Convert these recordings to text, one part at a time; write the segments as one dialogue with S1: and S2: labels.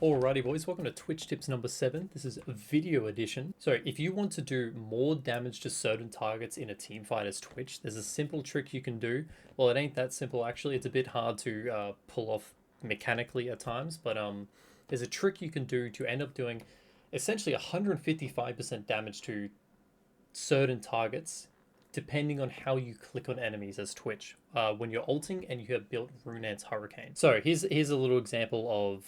S1: Alrighty boys, welcome to Twitch Tips number 7. This is a video edition. So if you want to do more damage to certain targets in a team fight as Twitch, there's a simple trick you can do. Well, it ain't that simple actually, it's a bit hard to pull off mechanically at times, but there's a trick you can do to end up doing essentially 155% damage to certain targets depending on how you click on enemies as Twitch when you're ulting and you have built Runeant's Hurricane. So here's a little example of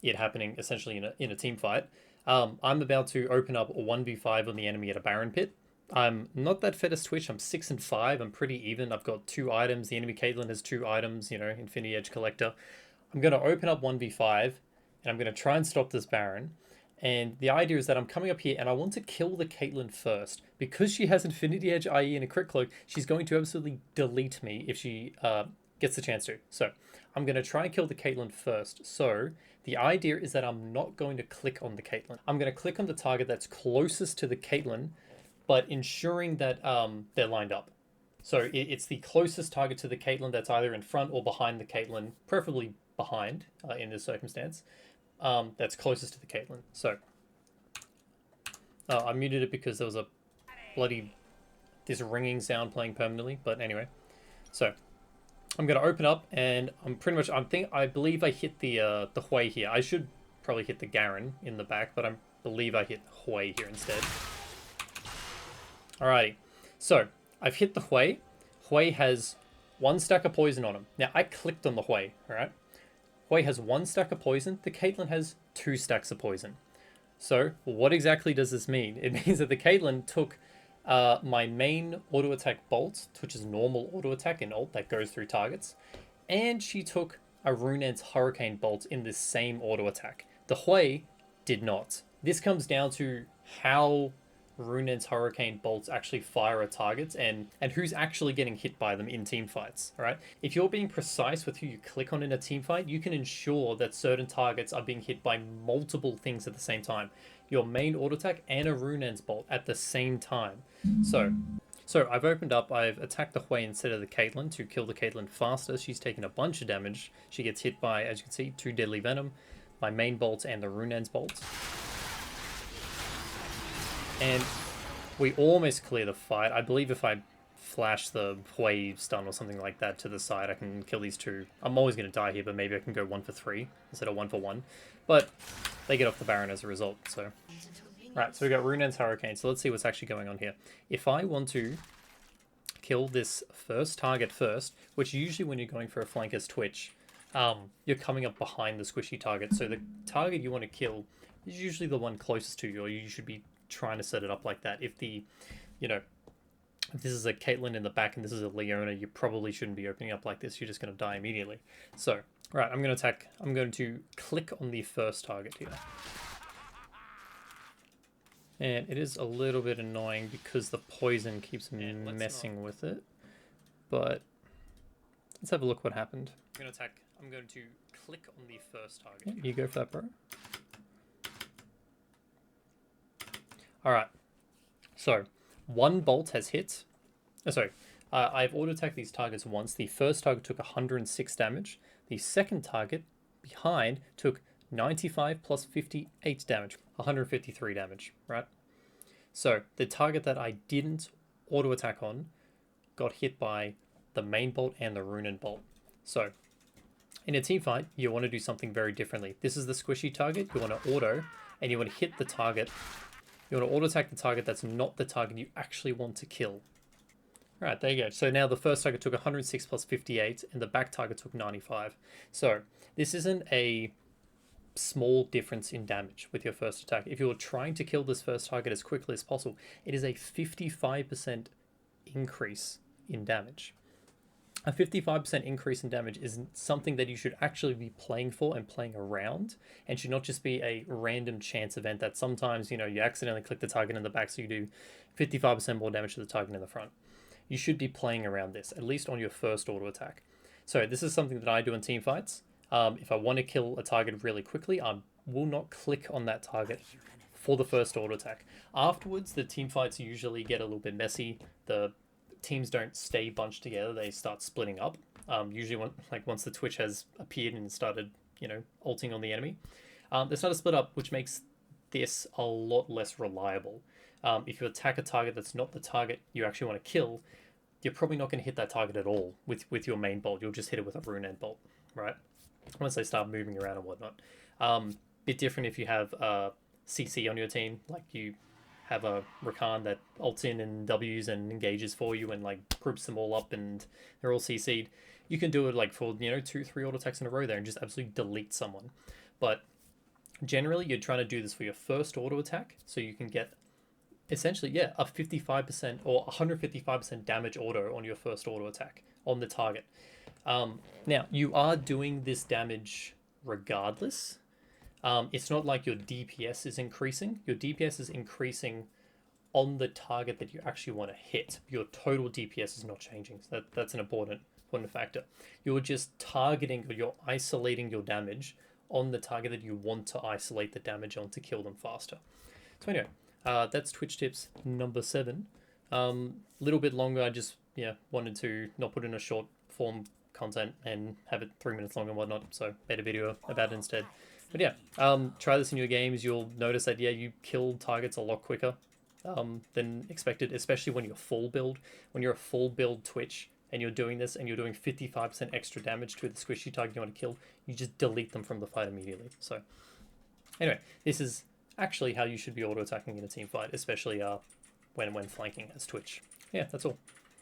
S1: it happening essentially in a team fight. I'm about to open up a 1v5 on the enemy at a Baron pit. I'm not that fed as Twitch. I'm 6 and 5. I'm pretty even. I've got 2 items. The enemy Caitlyn has 2 items, you know, Infinity Edge Collector. I'm going to open up 1v5 and I'm going to try and stop this Baron. And the idea is that I'm coming up here and I want to kill the Caitlyn first. Because she has Infinity Edge, IE, and a crit cloak, she's going to absolutely delete me if she gets the chance to. So I'm going to try and kill the Caitlyn first. So the idea is that I'm not going to click on the Caitlyn. I'm going to click on the target that's closest to the Caitlyn, but ensuring that they're lined up. So it's the closest target to the Caitlyn that's either in front or behind the Caitlyn, preferably behind in this circumstance. That's closest to the Caitlyn. So I muted it because there was a this ringing sound playing permanently. But anyway, so I'm gonna open up and I believe I hit the Hui here. I should probably hit the Garen in the back, but I believe I hit Hui here instead. Alrighty, so I've hit the Hui. Hui has 1 stack of poison on him. Now I clicked on the Hui. All right. Hui has 1 stack of poison. The Caitlyn has 2 stacks of poison. So what exactly does this mean? It means that the Caitlyn took my main auto attack bolt, which is normal auto attack in ult that goes through targets, and she took a Runeant's Hurricane bolt in this same auto attack. The Hui did not. This comes down to how Runeant's Hurricane bolts actually fire at targets and who's actually getting hit by them in team fights, right? If you're being precise with who you click on in a team fight, you can ensure that certain targets are being hit by multiple things at the same time. Your main auto attack and a Runeant's bolt at the same time. So I've opened up, I've attacked the Hui instead of the Caitlyn to kill the Caitlyn faster. She's taken a bunch of damage. She gets hit by, as you can see, 2 deadly venom, my main bolt and the Runeant's bolt. And we almost clear the fight. I believe if I flash the Hui stun or something like that to the side, I can kill these 2. I'm always going to die here, but maybe I can go 1 for 3 instead of 1 for 1. But they get off the Baron as a result, so... Right, so we got Runeant's Hurricane, so let's see what's actually going on here. If I want to kill this first target first, which usually when you're going for a flank as Twitch, you're coming up behind the squishy target, so the target you want to kill is usually the one closest to you, or you should be trying to set it up like that. If the, you know, if this is a Caitlyn in the back and this is a Leona, you probably shouldn't be opening up like this. You're just going to die immediately. So, right, I'm going to attack. I'm going to click on the first target here. And it is a little bit annoying because the poison keeps messing with it. But let's have a look what happened. I'm going to attack. I'm going to click on the first target. You go for that, bro. Alright, so 1 bolt has hit. I've auto-attacked these targets once. The first target took 106 damage. The second target behind took 95 plus 58 damage, 153 damage, right? So the target that I didn't auto-attack on got hit by the main bolt and the Runeant bolt. So in a team fight, you want to do something very differently. This is the squishy target. You want to auto, and you want to hit the target. You want to auto-attack the target that's not the target you actually want to kill. Right, there you go. So now the first target took 106 plus 58, and the back target took 95. So this isn't a small difference in damage with your first attack. If you're trying to kill this first target as quickly as possible, it is a 55% increase in damage. A 55% increase in damage is something that you should actually be playing for and playing around, and should not just be a random chance event that sometimes, you know, you accidentally click the target in the back so you do 55% more damage to the target in the front. You should be playing around this, at least on your first auto attack. So this is something that I do in team fights. If I want to kill a target really quickly, I will not click on that target for the first auto attack. Afterwards, the team fights usually get a little bit messy. The teams don't stay bunched together, they start splitting up. Usually once the Twitch has appeared and started, you know, ulting on the enemy. There's not a split up, which makes this a lot less reliable. If you attack a target that's not the target you actually want to kill, you're probably not going to hit that target at all with your main bolt. You'll just hit it with a rune end bolt, right? Once they start moving around and whatnot. Bit different if you have CC on your team, like you have a Rakan that ults in and W's and engages for you and like groups them all up and they're all CC'd. You can do it like for 2-3 auto attacks in a row there and just absolutely delete someone. But generally, you're trying to do this for your first auto attack, so you can get essentially a 55% or 155% damage auto on your first auto attack on the target. Now you are doing this damage regardless. It's not like your DPS is increasing. Your DPS is increasing on the target that you actually want to hit. Your total DPS is not changing. So that's an important factor. You're just targeting or you're isolating your damage on the target that you want to isolate the damage on to kill them faster. So anyway, that's Twitch tips number 7. Little bit longer. I just wanted to not put in a short form content and have it 3 minutes long and whatnot. So made a video about it instead. But yeah, try this in your games. You'll notice that you kill targets a lot quicker than expected, especially when you're full build. When you're a full build Twitch and you're doing this and you're doing 55% extra damage to the squishy target you want to kill, you just delete them from the fight immediately. So anyway, this is actually how you should be auto attacking in a team fight, especially when flanking as Twitch. Yeah, that's all.